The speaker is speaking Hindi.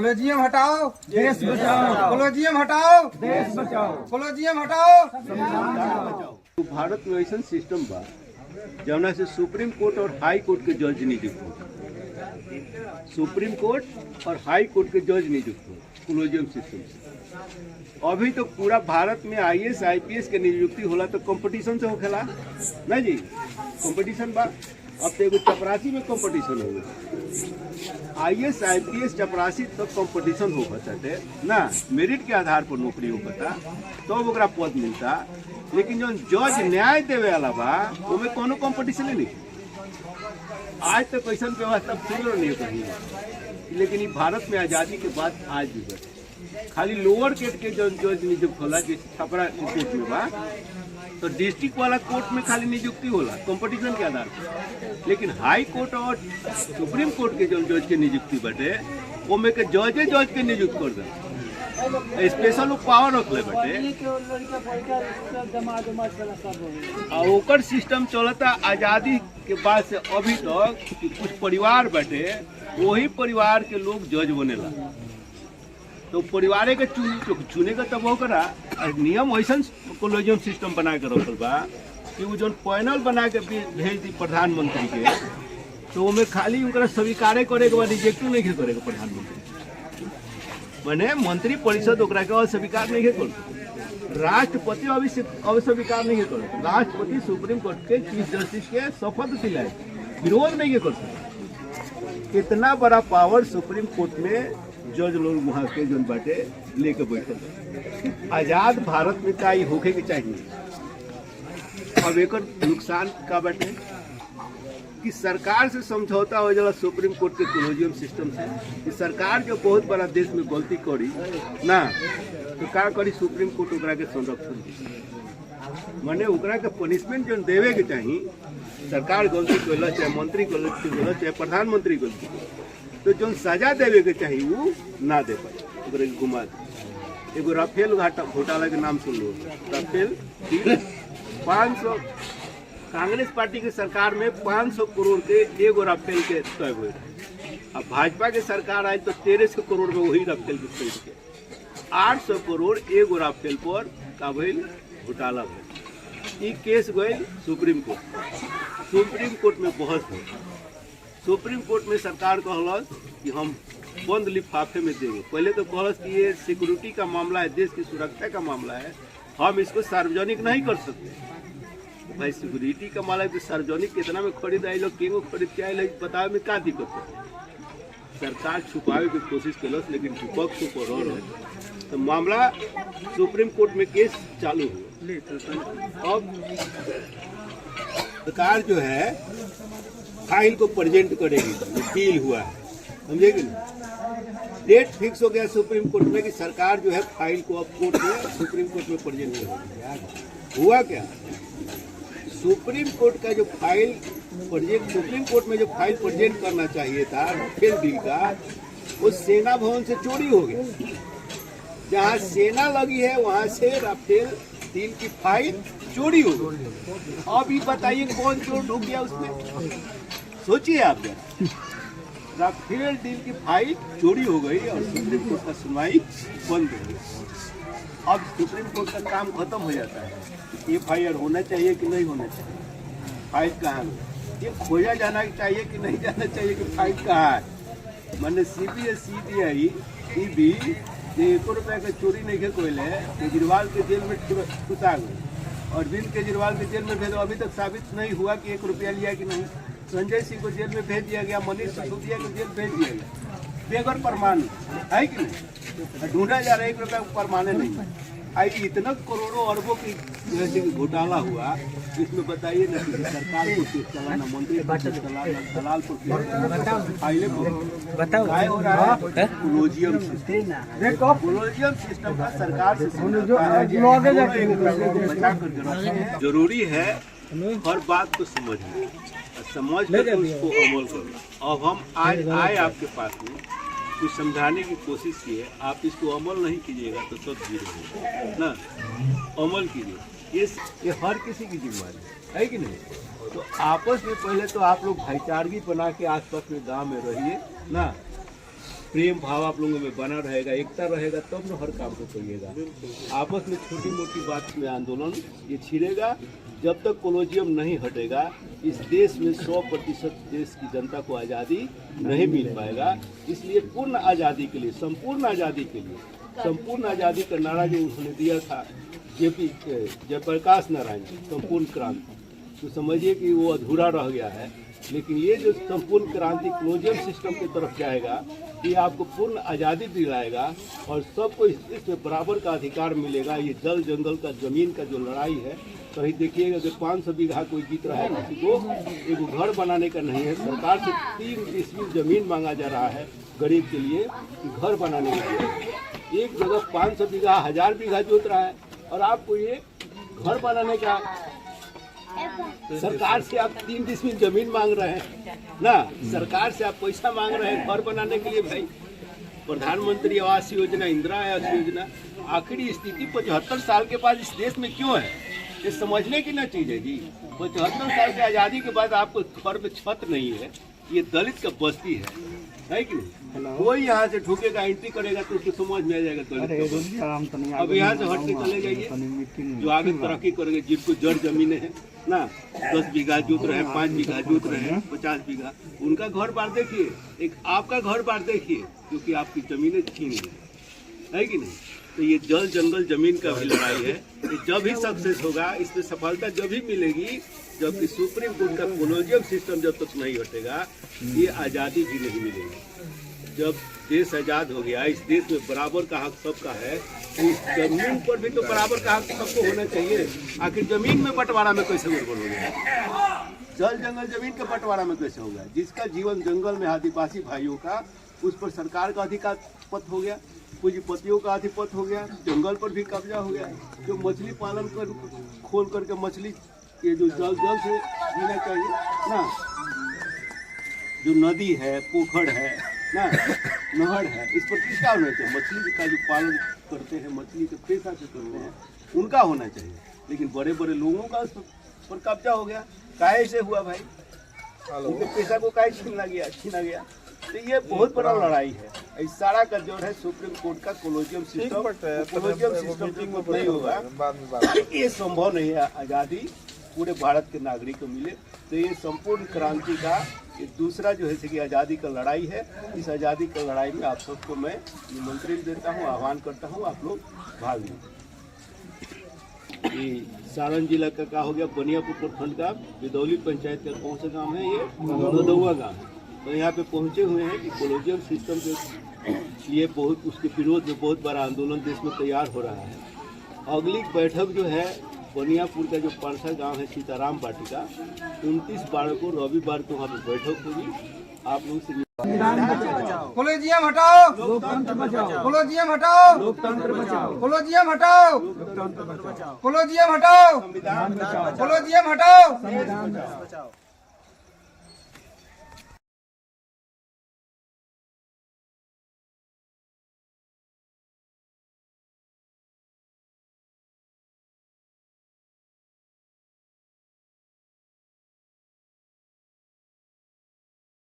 कॉलेजियम हटाओ, देश बचाओ। कॉलेजियम हटाओ, देश बचाओ। कॉलेजियम हटाओ, तो भारत में ऐसा सिस्टम बा जौना से सुप्रीम कोर्ट और हाई कोर्ट के जज नियुक्त हो, सुप्रीम कोर्ट और हाई कोर्ट के जज नियुक्त हो कॉलेजियम सिस्टम से। अभी तो पूरा भारत में आईएएस आईपीएस के नियुक्ति होला तो कंपटीशन से होखेला ना जी, कंपटीशन बा। अब तो एगो चपरासी में कंपटीशन होगा, आईएएस आईपीएस चपरासी तो कंपटीशन हो सकते ना, मेरिट के आधार पर नौकरी होता तो ओकरा पद मिलता। लेकिन जो जज न्याय देवे वाला बा ओमे कोनो कंपटीशन नहीं। आज तक तो ऐसा व्यवस्था सुनल नहीं कहीं, लेकिन ये भारत में आज़ादी के बाद आज भी बस खाली लोअर कोर्ट के जो जज नियुक्त होला, जैसे छपरा कोर्ट में बा तो डिस्ट्रिक्ट वाला कोर्ट में खाली नियुक्ति होला कंपटीशन के आधार पर। लेकिन हाई कोर्ट और सुप्रीम कोर्ट के जो जज के नियुक्ति बटे ओमे के जज के नियुक्त कर दे, स्पेशल पावर रख ले बटे। और ओकर सिस्टम चलता आज़ादी के बाद से अभी तक कि कुछ परिवार बटे वही परिवार के लोग जज बनेला, तो परिवार के चुने का तब करा नियम वैसा कॉलेजियम सिस्टम बना के रखल बा कि वो जो पैनल बना के भेज दी प्रधानमंत्री के, तो ओमे खाली उनका स्वीकार करे के बाद रिजेक्ट नहीं करेगा प्रधानमंत्री, माने मंत्री परिषद ओकरा के अस्वीकार नहीं कर, राष्ट्रपति अस्वीकार नहीं कर, राष्ट्रपति सुप्रीम कोर्ट के चीफ जस्टिस के शपथ दिलाए विरोध नहीं कर सकते। कितना बड़ा पावर सुप्रीम कोर्ट में जज लोग वहाँ के जो बाटे लेके बैठे। आजाद भारत में का होके के चाहिए। अब एक नुकसान का बाटे कि सरकार से समझौता हो जाला सुप्रीम कोर्ट के कॉलेजियम सिस्टम से कि सरकार के बहुत बड़ा देश में गलती करी ना तो का करी, सुप्रीम कोर्ट ओकरा के संरक्षण दी, माने ओकरा के पनिशमेंट जो देवे के चाहिए। सरकार गलती कैला चाहे मंत्री गलती कैला चाहे प्रधानमंत्री गलती, तो जो सजा देवे के चाहिए वो ना दे पाए, घुमा दे। एगो राफेल घोटाला के नाम सुन लो, राफेल 500 कांग्रेस पार्टी की सरकार में 500 करोड़ के एगो राफेल के तय हुए। अब भाजपा के सरकार आई तो 1300 करोड़ में वही राफेल के खरीद के 800 करोड़ एगो राफेल पर का भइल घोटाला भइल। ई केस गई सुप्रीम कोर्ट, सुप्रीम कोर्ट में बहस हो, सुप्रीम कोर्ट में सरकार कहलस कि हम बंद लिफाफे में देंगे। पहले तो कहलस कि ये सिक्योरिटी का मामला है, देश की सुरक्षा का मामला है, हम इसको सार्वजनिक नहीं कर सकते। तो भाई सिक्योरिटी का मामला है तो सार्वजनिक कितना में खरीद आई लोग क्यों खरीद के आए लोग बतावे में क्या दिक्कत है। सरकार छुपावे की कोशिश कलस, लेकिन विपक्ष पर रह तो मामला सुप्रीम कोर्ट में केस चालू हुआ। अब सरकार जो है फाइल को प्रेजेंट करेगी, डील हुआ है, समझेगी ना। डेट फिक्स हो गया सुप्रीम कोर्ट में कि सरकार जो है फाइल को अब कोर्ट में सुप्रीम कोर्ट में प्रेजेंट करेगी। हुआ क्या, सुप्रीम कोर्ट का जो फाइल प्रेजेंट, सुप्रीम कोर्ट में जो फाइल प्रेजेंट करना चाहिए था राफेल डील का, वो सेना भवन से चोरी हो गया। जहाँ सेना लगी है वहाँ से राफेल डील की फाइल चोरी हो गई। अब ये बताइए कौन चोर ढूंढ गया उसमें, सोचिए आप जरा। राफेल डील की फाइल चोरी हो गई और सुप्रीम कोर्ट का सुनवाई बंद हो गई। अब सुप्रीम कोर्ट का काम खत्म हो जाता है, एफआईआर होना चाहिए कि नहीं होना चाहिए, फाइल कहाँ है, ये खोजा जाना चाहिए कि नहीं जाना चाहिए कि फाइल कहाँ है। मैंने सीबीआई ईडी 1 रुपया का चोरी नहीं के कोयले केजरीवाल के जेल में घुसा गए, अरविंद केजरीवाल के जेल में भेजो, अभी तक साबित नहीं हुआ कि 1 रुपया लिया कि नहीं। संजय सिंह को जेल में भेज दिया गया, मनीष सिसोदिया को जेल भेज दिया गया, बेगर प्रमाण है कि नहीं, ढूंढा जा रहा है 1 रुपया प्रमाण नहीं। आई इतना करोड़ों अरबों की जैसे कि घोटाला हुआ, इसमें बताइए ना कि सरकार को केस चलाना, मंत्री दलाल को फाइले बताओ हो रहा है। कॉलेजियम सिस्टम, कॉलेजियम सिस्टम का सरकार से बचा कर जरूरी है। हर बात को समझना, समझ कर उसको अमल करना। अब हम आज आए आपके पास में कुछ समझाने की कोशिश की है, आप इसको अमल नहीं कीजिएगा तो सब जीरो ना, अमल कीजिए। ये हर किसी की जिम्मेदारी है कि नहीं। तो आपस में पहले तो आप लोग भाईचारगी बना के आसपास में गांव में रहिए ना, प्रेम भाव आप लोगों में बना रहेगा, एकता रहेगा, तब न हर काम को करिएगा। आपस में छोटी मोटी बात में आंदोलन ये छिड़ेगा। जब तक कोलोजियम नहीं हटेगा, इस देश में 100% देश की जनता को आज़ादी नहीं मिल पाएगा। इसलिए पूर्ण आज़ादी के लिए, संपूर्ण आज़ादी के लिए, संपूर्ण आज़ादी का नारा जो उन्होंने दिया था जयप्रकाश नारायण जी, संपूर्ण क्रांति, तो समझिए कि वो अधूरा रह गया है। लेकिन ये जो संपूर्ण क्रांति कोलोजियम सिस्टम की तरफ जाएगा, ये आपको पूर्ण आज़ादी दिलाएगा और सबको इसमें बराबर का अधिकार मिलेगा। ये जल जंगल का जमीन का जो लड़ाई है, कहीं देखिएगा कि 500 बीघा कोई जीत रहा है, किसी को एक घर बनाने का नहीं है। सरकार से 3 ईस्वी जमीन मांगा जा रहा है गरीब के लिए घर बनाने के लिए। एक जगह 500 बीघा 1000 बीघा जोत रहा है और आपको ये घर बनाने का सरकार से आप 3 ईस्वी जमीन मांग रहे हैं ना, सरकार से आप पैसा मांग रहे हैं घर बनाने के लिए। भाई, प्रधानमंत्री आवास योजना, इंदिरा आवास योजना, आखिरी स्थिति 75 साल के बाद इस देश में क्यों है, ये समझने की ना चीज है जी। 75 साल की आज़ादी के बाद आपको घर में छत नहीं है, ये दलित का बस्ती है कि नहीं? कोई यहाँ से ढूकेगा, एंट्री करेगा तो उसको समझ में आ जाएगा दलित। अब यहाँ से हट के चले जाइए, जो आगे तरक्की करेंगे, जिनको जड़ जमीने हैं ना, 10 बीघा जोत रहे हैं, 5 बीघा जोत रहे हैं, 50 बीघा, उनका घर बार देखिए, एक आपका घर बार देखिए, क्योंकि आपकी जमीनें छीन है कि नहीं? तो ये जल जंगल जमीन का भी लड़ाई है। ये जब ही सक्सेस होगा, इसमें सफलता जब ही मिलेगी जबकि सुप्रीम कोर्ट का कोलोजियम सिस्टम जब तक नहीं हटेगा, ये आज़ादी भी नहीं मिलेगी। जब देश आज़ाद हो गया, इस देश में बराबर का हक सबका है, तो इस जमीन पर भी तो बराबर का हक सबको होना चाहिए। आखिर जमीन में बंटवारा में कैसे गड़बड़ हो गया? जल जंगल जमीन के बंटवारा में कैसे होगा? जिसका जीवन जंगल में आदिवासी भाइयों का, उस पर सरकार का अधिपत्य हो गया, पूंजीपतियों का अधिपत्य हो गया, जंगल पर भी कब्जा हो गया। जो मछली पालन कर खोल करके मछली ये जो जल से जीना चाहिए ना, जो नदी है, पोखर है ना, नहर है, इस पर किसका होना चाहिए? मछली का जो पालन करते हैं, मछली के पेशा से करते हैं, उनका होना चाहिए। लेकिन बड़े बड़े लोगों का उस पर कब्जा हो गया। काहे से हुआ भाई? उनके पेशा को काहे छीना गया। तो ये बहुत बड़ा लड़ाई है। इस सारा का जो है सुप्रीम कोर्ट का कोलोजियम सिस्टम नहीं होगा, ये संभव नहीं है। आज़ादी पूरे भारत के नागरिक को मिले, तो ये संपूर्ण क्रांति का ये दूसरा जो है कि आज़ादी का लड़ाई है। इस आज़ादी का लड़ाई में आप सबको मैं निमंत्रण देता हूँ, आह्वान करता हूँ, आप लोग भाग लें। ये सारण जिला का हो गया, बनियापुर प्रखंड का बिदौली पंचायत का कौन सा गाँव है? ये नदौआ गाँव है। तो यहाँ पे पहुँचे हुए हैं कि कोलोजियम सिस्टम के लिए बहुत, उसके विरोध में बहुत बड़ा आंदोलन देश में तैयार हो रहा है। अगली बैठक जो है बनियापुर का जो परसा गांव है, सीताराम वाटिका, 29/12 को रविवार को वहाँ पे बैठक होगी। आप लोग से कोलोजियम हटाओ, लोकतंत्र बचाओ। कोलोजियम हटाओ, लोकतंत्र बचाओ। कोलोजियम हटाओ, लोकतंत्र बचाओ। कोलोजियम हटाओ, संविधान बचाओ। कोलोजियम हटाओ, संविधान बचाओ।